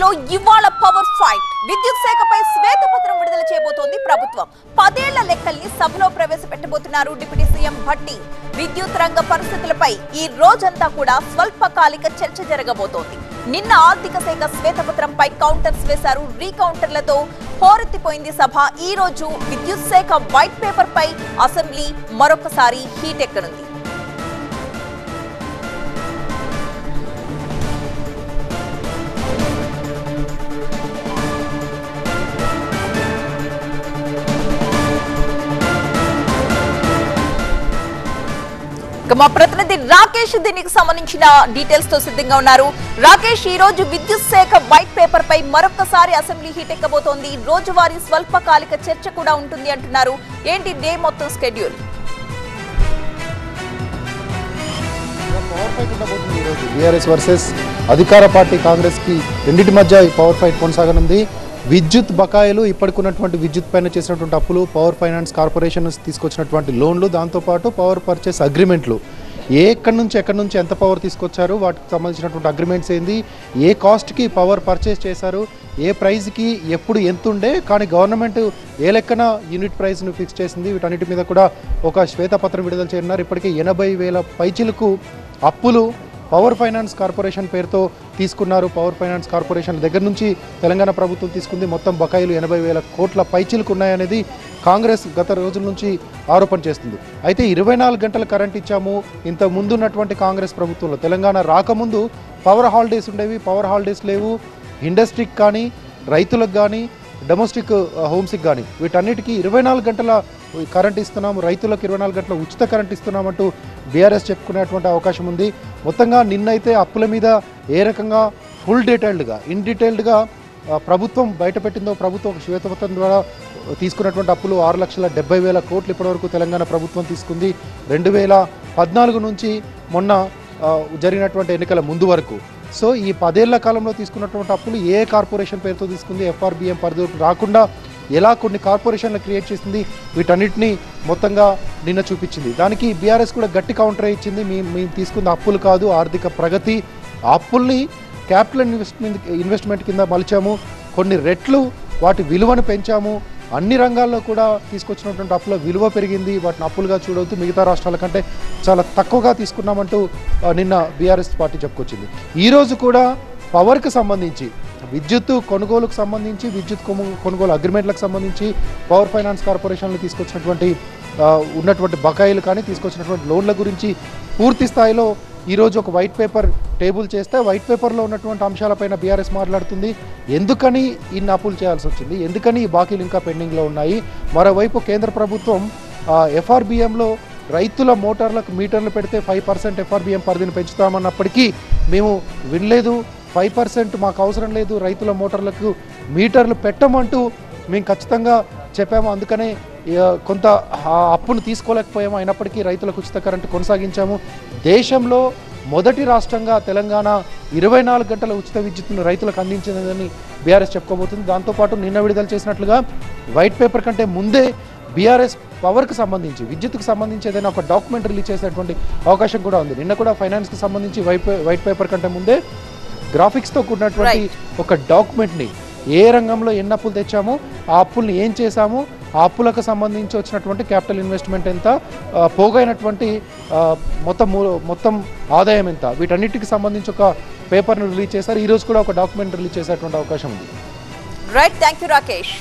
ఏపీలో ఇవాళ power fight. విద్యుత్ శాఖపై శ్వేతపత్రం విడుదల చేయబోతోంది ప్రభుత్వం. 10 ఏళ్ల లెక్కల్ని సభలో ప్రవేశపెట్టబోతున్నారు డిప్యూటీ సీఎం భట్టి. విద్యుత్ రంగ పరిస్థితులపై ఈ రోజంతా కూడా స్వల్పకాలిక చర్చ జరగబోతోంది. నిన్న ఆర్థిక శాఖ శ్వేతపత్రంపై కౌంటర్స్ వేశారు. రీకౌంటర్లతో హోరెత్తిపోయింది సభ. ఈ రోజు విద్యుత్ శాఖ వైట్ పేపర్ పై అసెంబ్లీ మరొకసారి హీట్ ఎక్కనుంది. మా ప్రతినిధి రాకేష్ దీనికి సంబంధించిన డీటెయిల్స్ తో సిద్ధంగా ఉన్నారు. రాకేష్, ఈ రోజు విద్యుత్ శాఖ వైట్ పేపర్ పై మరొకసారి అసెంబ్లీ హీట్ ఎక్కబోతోంది. రోజువారీ స్వల్పకాలిక చర్చ కూడా ఉంటుంది అంటున్నారు. ఏంటి డే మొత్తం స్కెడ్యూల్? పవర్ ఫైట్ ఉండబోతుంది ఈరోజు. బీఆర్ఎస్ వర్సెస్ అధికార పార్టీ కాంగ్రెస్ కి రెండింటి మధ్య ఈ పవర్ ఫైట్ కొనసాగనుంది. విద్యుత్ బకాయిలు, ఇప్పటికున్నటువంటి విద్యుత్ పైన చేసినటువంటి అప్పులు, పవర్ ఫైనాన్స్ కార్పొరేషన్ తీసుకొచ్చినటువంటి లోన్లు, దాంతోపాటు పవర్ పర్చేస్ అగ్రిమెంట్లు, ఎక్కడి నుంచి ఎంత పవర్ తీసుకొచ్చారు, వాటికి సంబంధించినటువంటి అగ్రిమెంట్స్ ఏంది, ఏ కాస్ట్కి పవర్ పర్చేస్ చేశారు, ఏ ప్రైజ్కి ఎప్పుడు ఎంత ఉండే, కానీ గవర్నమెంట్ ఏ లెక్కన యూనిట్ ప్రైస్ను ఫిక్స్ చేసింది, వీటన్నిటి మీద కూడా ఒక శ్వేతపత్రం విడుదల చేయనున్నారు. ఇప్పటికే 80,000 పైచిలకు అప్పులు పవర్ ఫైనాన్స్ కార్పొరేషన్ పేరుతో తీసుకున్నారు. పవర్ ఫైనాన్స్ కార్పొరేషన్ దగ్గర నుంచి తెలంగాణ ప్రభుత్వం తీసుకుంది. మొత్తం బకాయిలు 80,000 కోట్ల పైచిలకు ఉన్నాయనేది కాంగ్రెస్ గత రోజుల నుంచి ఆరోపణ చేస్తుంది. అయితే 24 గంటల కరెంట్ ఇచ్చాము. ఇంత ముందున్నటువంటి కాంగ్రెస్ ప్రభుత్వంలో తెలంగాణ రాకముందు పవర్ హాలిడేస్ ఉండేవి, పవర్ హాలిడేస్ లేవు. ఇండస్ట్రీకి కానీ, రైతులకు కానీ, డొమెస్టిక్ హోమ్స్కి కానీ వీటన్నిటికీ 24 గంటల కరెంట్ ఇస్తున్నాము, రైతులకు 24 గంటల ఉచిత కరెంట్ ఇస్తున్నామంటూ బీఆర్ఎస్ చెప్పుకునేటువంటి అవకాశం ఉంది. మొత్తంగా నిన్నైతే అప్పుల మీద ఏ రకంగా ఫుల్ డీటెయిల్డ్గా, ఇన్ డీటెయిల్డ్గా ప్రభుత్వం బయటపెట్టిందో, ప్రభుత్వం శ్వేతపత్రం ద్వారా తీసుకున్నటువంటి అప్పులు 6,70,000 కోట్లు ఇప్పటివరకు తెలంగాణ ప్రభుత్వం తీసుకుంది. 2014 నుంచి మొన్న జరిగినటువంటి ఎన్నికల ముందు వరకు. సో ఈ 10 ఏళ్ల కాలంలో తీసుకున్నటువంటి అప్పులు ఏ కార్పొరేషన్ పేరుతో తీసుకుంది, ఎఫ్ఆర్బిఎం పరిధిలోకి రాకుండా ఎలా కొన్ని కార్పొరేషన్లు క్రియేట్ చేసింది, వీటన్నిటిని మొత్తంగా నిన్న చూపించింది. దానికి బీఆర్ఎస్ కూడా గట్టి కౌంటర్ ఇచ్చింది. మేము తీసుకుంది అప్పులు కాదు, ఆర్థిక ప్రగతి. ఆ అప్పుల్ని క్యాపిటల్ ఇన్వెస్ట్మెంట్ కింద మలిచాము, కొన్ని రెట్లు వాటి విలువను పెంచాము. అన్ని రంగాల్లో కూడా తీసుకొచ్చినటువంటి అప్పుల విలువ పెరిగింది. వాటిని అప్పులుగా చూడవద్దు, మిగతా రాష్ట్రాల కంటే చాలా తక్కువగా తీసుకున్నామంటూ నిన్న బీఆర్ఎస్ పార్టీ చెప్పుకొచ్చింది. ఈరోజు కూడా పవర్కి సంబంధించి, విద్యుత్ కొనుగోలుకు సంబంధించి, విద్యుత్ కొనుగోలు అగ్రిమెంట్లకు సంబంధించి, పవర్ ఫైనాన్స్ కార్పొరేషన్లు తీసుకొచ్చినటువంటి ఉన్నటువంటి బకాయిలు కానీ, తీసుకొచ్చినటువంటి లోన్ల గురించి పూర్తి స్థాయిలో ఈరోజు ఒక వైట్ పేపర్ టేబుల్ చేస్తే, వైట్ పేపర్లో ఉన్నటువంటి అంశాలపైన బీఆర్ఎస్ మాట్లాడుతుంది. ఎందుకని ఇన్ని అప్పులు చేయాల్సి వచ్చింది, ఎందుకని ఈ బాకీలు ఇంకా పెండింగ్లో ఉన్నాయి. మరోవైపు కేంద్ర ప్రభుత్వం ఎఫ్ఆర్బిఎంలో రైతుల మోటార్లకు మీటర్లు పెడితే 5% ఎఫ్ఆర్బిఎం పరిధిని పెంచుతామన్నప్పటికీ మేము వినలేదు. 5% మాకు అవసరం లేదు, రైతుల మోటార్లకు మీటర్లు పెట్టమంటూ మేము ఖచ్చితంగా చెప్పాము. అందుకనే కొంత అప్పును తీసుకోలేకపోయాము. అయినప్పటికీ రైతులకు ఉచిత కరెంటు కొనసాగించాము. దేశంలో మొదటి రాష్ట్రంగా తెలంగాణ 24 గంటల ఉచిత విద్యుత్తును రైతులకు అందించిందని బీఆర్ఎస్ చెప్పుకోబోతుంది. దాంతోపాటు నిన్న విడుదల చేసినట్లుగా వైట్ పేపర్ కంటే ముందే బీఆర్ఎస్ పవర్కి సంబంధించి, విద్యుత్కు సంబంధించి ఏదైనా ఒక డాక్యుమెంట్ రిలీజ్ చేసేటువంటి అవకాశం కూడా ఉంది. నిన్న కూడా ఫైనాన్స్కి సంబంధించి వైట్ పేపర్ కంటే ముందే గ్రాఫిక్స్తో కూడినటువంటి ఒక డాక్యుమెంట్ని, ఏ రంగంలో ఎన్ని అప్పులు తెచ్చామో, ఆ అప్పుల్ని ఏం చేశాము, ఆ అప్పులకు సంబంధించి వచ్చినటువంటి క్యాపిటల్ ఇన్వెస్ట్మెంట్ ఎంత, పోగైనటువంటి మొత్తం ఆదాయం ఎంత, వీటన్నిటికి సంబంధించి ఒక పేపర్ను రిలీజ్ చేశారు. ఈరోజు కూడా ఒక డాక్యుమెంట్ రిలీజ్ చేసేటువంటి అవకాశం ఉంది. Right, thank you Rakesh.